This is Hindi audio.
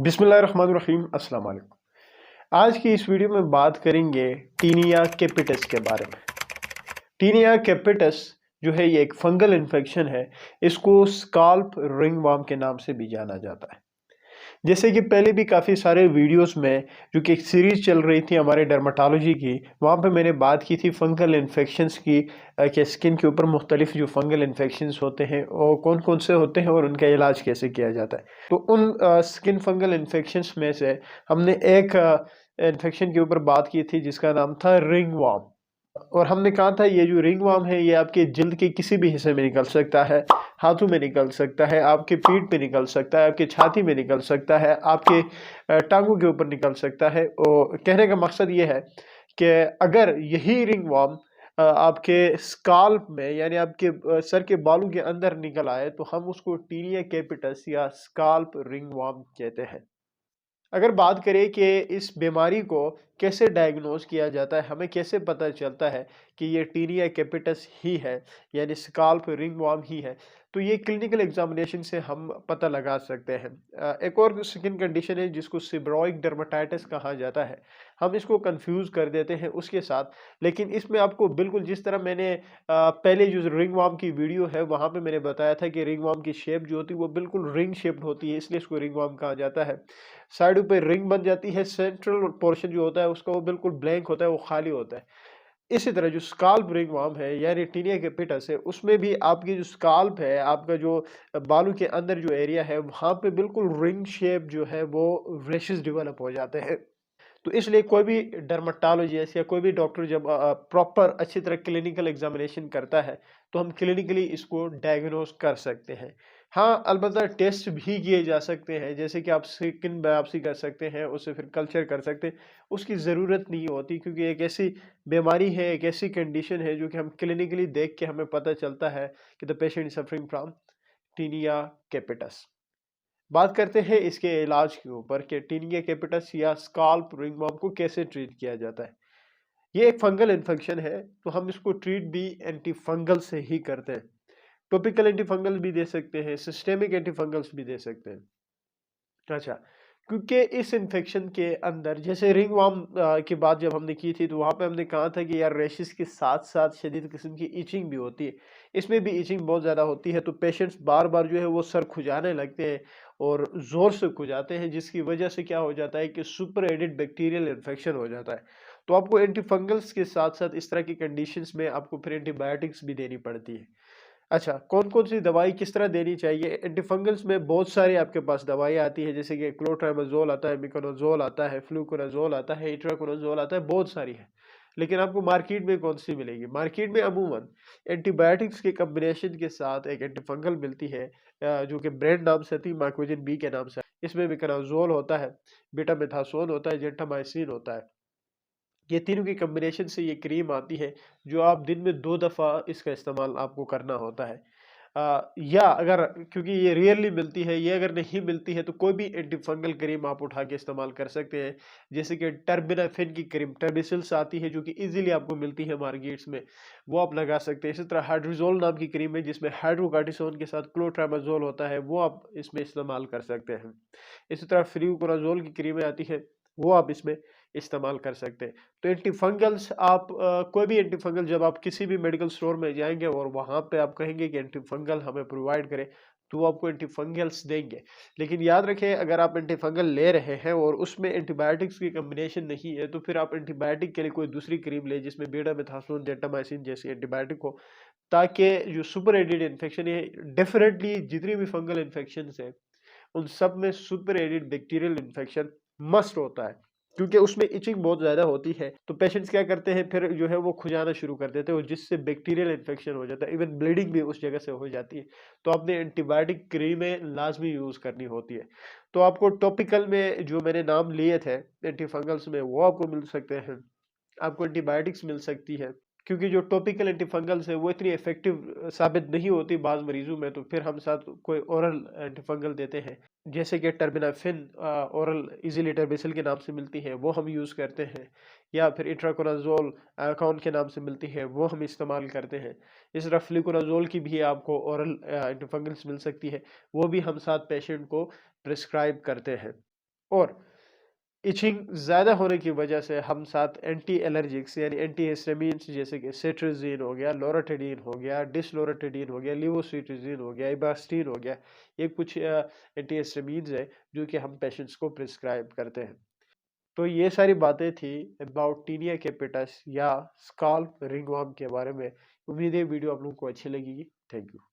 बिस्मिल्लाहिर्रहमानिर्रहीम अस्सलाम वालेकुम। आज की इस वीडियो में बात करेंगे टीनिया केपिटस के बारे में। टीनिया केपिटस जो है ये एक फंगल इन्फेक्शन है। इसको स्काल्प रिंगवर्म के नाम से भी जाना जाता है। जैसे कि पहले भी काफ़ी सारे वीडियोस में जो कि एक सीरीज चल रही थी हमारे डर्माटोलॉजी की, वहाँ पे मैंने बात की थी फंगल इन्फेक्शंस की कि स्किन के ऊपर मुख्तलिफ जो फंगल इन्फेक्शंस होते हैं और कौन कौन से होते हैं और उनका इलाज कैसे किया जाता है। तो उन स्किन फंगल इन्फेक्शंस में से हमने एक इन्फेक्शन के ऊपर बात की थी जिसका नाम था रिंगवर्म। और हमने कहा था ये जो रिंगवर्म है ये आपके जिल्द के किसी भी हिस्से में निकल सकता है, हाथों में निकल सकता है, आपके पीठ पे निकल सकता है, आपकी छाती में निकल सकता है, आपके टांगों के ऊपर निकल सकता है। और कहने का मकसद ये है कि अगर यही रिंगवर्म आपके स्काल्प में यानी आपके सर के बालों के अंदर निकल आए तो हम उसको टीनिया कैपिटस या स्काल्प रिंगवर्म कहते हैं। अगर बात करें कि इस बीमारी को कैसे डायग्नोज किया जाता है, हमें कैसे पता चलता है कि ये टीनिया कैपिटस ही है यानी स्काल्प रिंगवर्म ही है, तो ये क्लिनिकल एग्जामिनेशन से हम पता लगा सकते हैं। एक और स्किन कंडीशन है जिसको सिब्रोइक डर्माटाइटिस कहा जाता है। हम इसको कंफ्यूज कर देते हैं उसके साथ, लेकिन इसमें आपको बिल्कुल जिस तरह मैंने पहले जो रिंगवर्म की वीडियो है वहाँ पे मैंने बताया था कि रिंगवर्म की शेप जो होती है वो बिल्कुल रिंग शेप्ड होती है, इसलिए इसको रिंगवर्म कहा जाता है। साइडों पे रिंग बन जाती है, सेंट्रल पोर्शन जो होता है उसका वो बिल्कुल ब्लैंक होता है, वो खाली होता है। इसी तरह जो स्काल्प रिंगवर्म है यानी टीनिया कैपिटस है, उसमें भी आपकी जो स्काल्प है, आपका जो बालों के अंदर जो एरिया है वहाँ पे बिल्कुल रिंग शेप जो है वो रेशेस डेवलप हो जाते हैं। तो इसलिए कोई भी डर्मेटोलॉजिस्ट या कोई भी डॉक्टर जब प्रॉपर अच्छी तरह क्लिनिकल एग्जामिनेशन करता है तो हम क्लिनिकली इसको डायग्नोज कर सकते हैं। हाँ, अलबत्ता टेस्ट भी किए जा सकते हैं, जैसे कि आप स्किन बायोप्सी कर सकते हैं, उससे फिर कल्चर कर सकते हैं। उसकी ज़रूरत नहीं होती क्योंकि एक ऐसी बीमारी है, एक ऐसी कंडीशन है जो कि हम क्लिनिकली देख के हमें पता चलता है कि the patient suffering from tinea capitis. बात करते हैं इसके इलाज के ऊपर कि टीनिया कैपिटस या स्काल्प रिंगवर्म को कैसे ट्रीट किया जाता है। ये एक फंगल इन्फेक्शन है तो हम इसको ट्रीट भी एंटी फंगल से ही करते हैं। टॉपिकल एंटी फंगल भी दे सकते हैं, सिस्टेमिक एंटी फंगल्स भी दे सकते हैं। अच्छा, क्योंकि इस इन्फेक्शन के अंदर जैसे रिंगवर्म की बात जब हमने की थी तो वहाँ पे हमने कहा था कि यार रैशेस के साथ-साथ शदीद किस्म की इचिंग भी होती है। इसमें भी इचिंग बहुत ज़्यादा होती है तो पेशेंट्स बार-बार जो है वो सर खुजाने लगते हैं और ज़ोर से खुजाते हैं, जिसकी वजह से क्या हो जाता है कि सुपर एडेड बैक्टीरियल इन्फेक्शन हो जाता है। तो आपको एंटी फंगल्स के साथ-साथ इस तरह की कंडीशंस में आपको फिर एंटीबायोटिक्स भी देनी पड़ती है। अच्छा, कौन-कौन सी दवाई किस तरह देनी चाहिए? एंटीफंगल्स में बहुत सारी आपके पास दवाइयाँ आती हैं, जैसे कि क्लोट्रामाज़ोल आता है, मिकोनाज़ोल आता है, फ्लुकोनाज़ोल आता है, इट्राकोनाज़ोल आता है, बहुत सारी है। लेकिन आपको मार्केट में कौन-सी मिलेगी? मार्केट में अमूमन एंटीबायोटिक्स के कॉम्बिनेशन के साथ एक एंटीफंगल मिलती है, जो कि ब्रांड नाम से आती है, मार्कोजिन बी के नाम से। इसमें मिकोनाज़ोल होता है, बीटामेथासोन होता है, जेंटामाइसिन होता है। ये तीनों की कॉम्बिनेशन से ये क्रीम आती है जो आप दिन में 2 दफ़ा इसका इस्तेमाल आपको करना होता है। या अगर क्योंकि ये रेयरली मिलती है, ये अगर नहीं मिलती है तो कोई भी एंटी फंगल क्रीम आप उठा के इस्तेमाल कर सकते हैं। जैसे कि टर्बिनाफिन की क्रीम टर्बिसिल्स आती है जो कि ईज़िली आपको मिलती है मार्केट्स में, वो आप लगा सकते हैं। इसी तरह हाइड्रोज़ोल नाम की क्रीम है जिसमें हाइड्रोकार्टिसोन के साथ क्लोट्रामाज़ोल होता है, वो आप इसमें इस्तेमाल कर सकते हैं। इसी तरह फ्लुकोनाज़ोल की क्रीमें आती हैं, वो आप इसमें इस्तेमाल कर सकते हैं। तो एंटी फंगल्स आप कोई भी एंटी फंगल जब आप किसी भी मेडिकल स्टोर में जाएँगे और वहाँ पे आप कहेंगे कि एंटी फंगल हमें प्रोवाइड करें, तो वो आपको एंटी फंगल्स देंगे। लेकिन याद रखें अगर आप एंटी फंगल ले रहे हैं और उसमें एंटीबायोटिक्स की कॉम्बिनेशन नहीं है, तो फिर आप एंटीबायोटिक के लिए कोई दूसरी क्रीम लें जिसमें बीटामेथासोन, जेंटामाइसिन जैसी एंटीबायोटिक हो, ताकि जो सुपर एडेड इन्फेक्शन है डेफ़िनेटली जितनी भी फंगल इन्फेक्शंस हैं, उन सब में super added bacterial infection must होता है, क्योंकि उसमें इचिंग बहुत ज़्यादा होती है। तो पेशेंट्स क्या करते हैं फिर जो है वो खुजाना शुरू कर देते हैं और जिससे बैक्टीरियल इन्फेक्शन हो जाता है, इवन ब्लीडिंग भी उस जगह से हो जाती है। तो आपने एंटीबायोटिक क्रीमें लाजमी यूज़ करनी होती है। तो आपको टॉपिकल में जो मैंने नाम लिए थे एंटी फंगल्स में वो आपको मिल सकते हैं, आपको एंटीबायोटिक्स मिल सकती है, क्योंकि जो टॉपिकल एंटीफंगल्स है वो इतनी इफेक्टिव साबित नहीं होती बाज़ मरीज़ों में, तो फिर हम साथ कोई ओरल एंटीफंगल देते हैं। जैसे कि टर्बिनाफिन ओरल इज़िली टर्बिसिल के नाम से मिलती है, वो हम यूज़ करते हैं, या फिर इट्राकोनाज़ोल अकाउन के नाम से मिलती है, वो हम इस्तेमाल करते हैं। इस तरह फ्लुकोनाज़ोल की भी आपको ओरल एंटीफंगल्स मिल सकती है, वो भी हम साथ पेशेंट को प्रिस्क्राइब करते हैं। और इचिंग ज़्यादा होने की वजह से हम साथ एंटी एलर्जिक्स यानी एंटी हिस्टामिन्स जैसे कि सेट्रिजिन हो गया, लोराटिडिन हो गया, डिसलोराटिडिन हो गया, लिवोसिट्रिजिन हो गया, इबास्टिन हो गया, ये कुछ एंटी हिस्टामिन्स है जो कि हम पेशेंट्स को प्रिस्क्राइब करते हैं। तो ये सारी बातें थी अबाउट टीनिया केपिटस या स्काल्प रिंगवर्म के बारे में। उम्मीद है वीडियो आप लोगों को अच्छी लगेगी। Thank you.